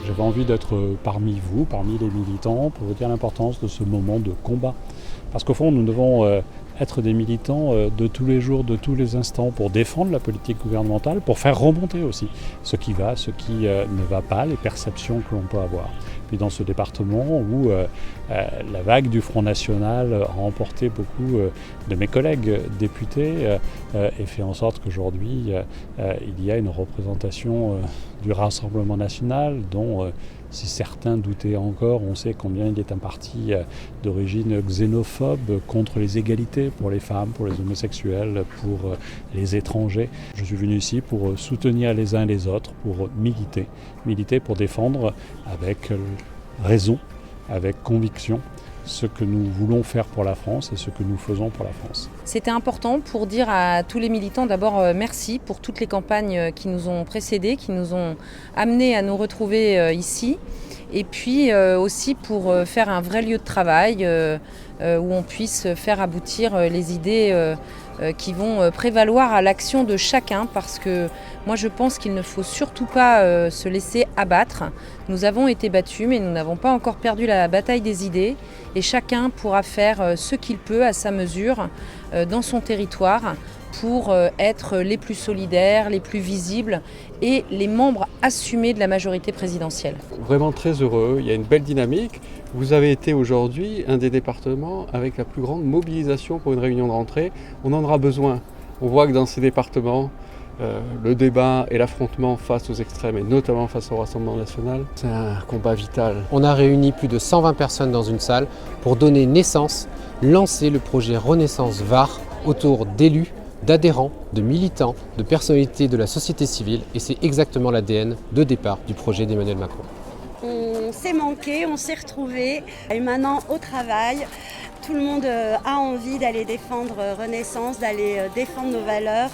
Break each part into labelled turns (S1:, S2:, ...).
S1: J'avais envie d'être parmi vous, parmi les militants, pour vous dire l'importance de ce moment de combat. Parce qu'au fond, nous devons être des militants de tous les jours, de tous les instants, pour défendre la politique gouvernementale, pour faire remonter aussi ce qui va, ce qui ne va pas, les perceptions que l'on peut avoir. Puis dans ce département où la vague du Front National a emporté beaucoup de mes collègues députés et fait en sorte qu'aujourd'hui, il y a une représentation du Rassemblement national dont si certains doutaient encore, on sait combien il est un parti d'origine xénophobe contre les égalités pour les femmes, pour les homosexuels, pour les étrangers. Je suis venu ici pour soutenir les uns les autres, pour militer pour défendre avec raison, avec conviction, ce que nous voulons faire pour la France et ce que nous faisons pour la France.
S2: C'était important pour dire à tous les militants d'abord merci pour toutes les campagnes qui nous ont précédés, qui nous ont amenés à nous retrouver ici. Et puis aussi pour faire un vrai lieu de travail où on puisse faire aboutir les idées qui vont prévaloir à l'action de chacun, parce que moi je pense qu'il ne faut surtout pas se laisser abattre. Nous avons été battus, mais nous n'avons pas encore perdu la bataille des idées, et chacun pourra faire ce qu'il peut à sa mesure dans son territoire pour être les plus solidaires, les plus visibles et les membres assumés de la majorité présidentielle.
S3: Vraiment très heureux, il y a une belle dynamique. Vous avez été aujourd'hui un des départements avec la plus grande mobilisation pour une réunion de rentrée. On en aura besoin. On voit que dans ces départements, le débat et l'affrontement face aux extrêmes, et notamment face au Rassemblement national, c'est un combat vital.
S4: On a réuni plus de 120 personnes dans une salle pour donner naissance, lancer le projet Renaissance Var autour d'élus, d'adhérents, de militants, de personnalités de la société civile, et c'est exactement l'ADN de départ du projet d'Emmanuel Macron.
S5: On s'est manqué, on s'est retrouvés, et maintenant au travail, tout le monde a envie d'aller défendre Renaissance, d'aller défendre nos valeurs,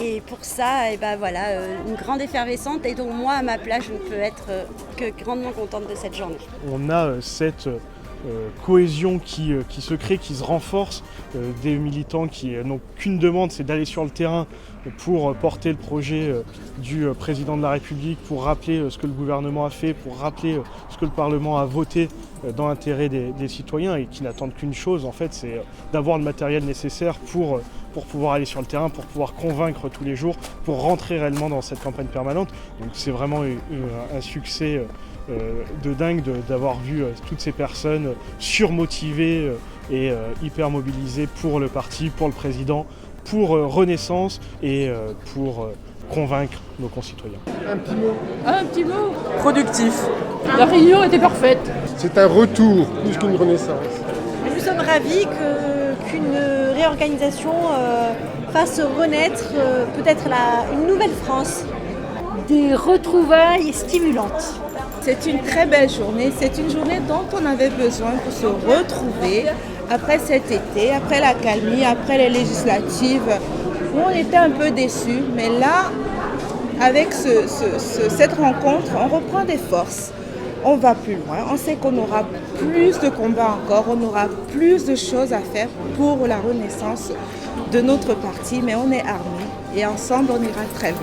S5: et pour ça, une grande effervescence, et donc moi à ma place, je ne peux être que grandement contente de cette journée.
S6: On a cette cohésion qui se crée, qui se renforce, des militants qui n'ont qu'une demande, c'est d'aller sur le terrain pour porter le projet du président de la République, pour rappeler ce que le gouvernement a fait, pour rappeler ce que le Parlement a voté dans l'intérêt des citoyens, et qui n'attendent qu'une chose, en fait, c'est d'avoir le matériel nécessaire pour pouvoir aller sur le terrain, pour pouvoir convaincre tous les jours, pour rentrer réellement dans cette campagne permanente. Donc c'est vraiment un succès de dingue d'avoir vu toutes ces personnes surmotivées et hyper mobilisées pour le parti, pour le président, pour Renaissance et pour convaincre nos concitoyens.
S7: Un petit mot.
S8: Un petit mot.
S7: Productif.
S8: La réunion était parfaite.
S7: C'est un retour plus qu'une renaissance.
S9: Nous sommes ravis qu'une réorganisation fasse renaître peut-être une nouvelle France.
S10: Des retrouvailles stimulantes.
S11: C'est une très belle journée, c'est une journée dont on avait besoin pour se retrouver après cet été, après la calmie, après les législatives, où on était un peu déçus. Mais là, avec cette rencontre, on reprend des forces, on va plus loin, on sait qu'on aura plus de combats encore, on aura plus de choses à faire pour la renaissance de notre parti, mais on est armés et ensemble on ira très loin.